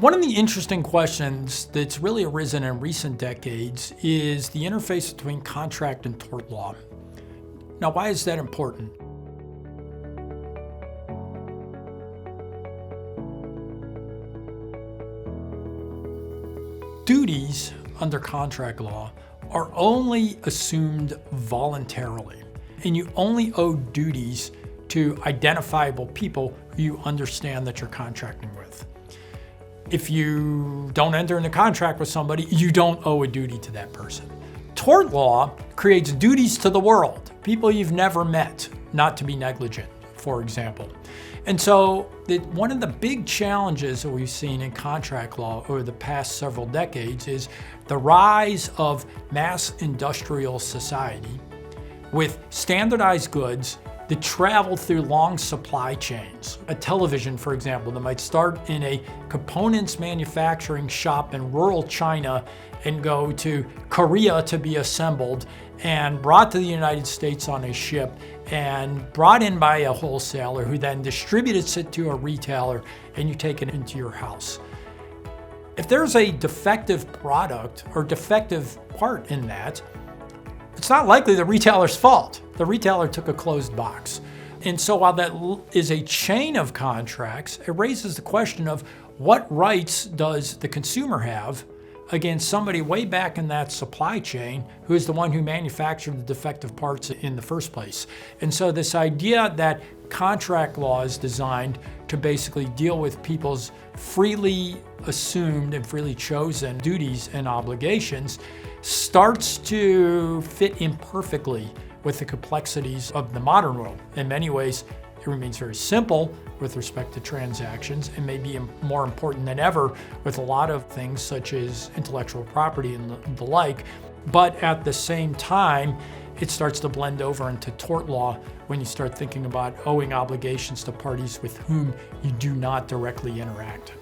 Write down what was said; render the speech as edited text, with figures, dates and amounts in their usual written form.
One of the interesting questions that's really arisen in recent decades is the interface between contract and tort law. Now, why is that important? Duties under contract law are only assumed voluntarily, and you only owe duties to identifiable people who you understand that you're contracting with. If you don't enter into contract with somebody, you don't owe a duty to that person. Tort law creates duties to the world, people you've never met, not to be negligent, for example. And so one of the big challenges that we've seen in contract law over the past several decades is the rise of mass industrial society with standardized goods that travel through long supply chains. A television, for example, that might start in a components manufacturing shop in rural China and go to Korea to be assembled and brought to the United States on a ship and brought in by a wholesaler who then distributes it to a retailer, and you take it into your house. If there's a defective product or defective part in that, it's not likely the retailer's fault. The retailer took a closed box. And so while that is a chain of contracts, it raises the question of what rights does the consumer have against somebody way back in that supply chain who is the one who manufactured the defective parts in the first place. And so this idea that contract law is designed to basically deal with people's freely assumed and freely chosen duties and obligations starts to fit imperfectly with the complexities of the modern world. In many ways, it remains very simple with respect to transactions and may be more important than ever with a lot of things such as intellectual property and the like. But at the same time, it starts to blend over into tort law when you start thinking about owing obligations to parties with whom you do not directly interact.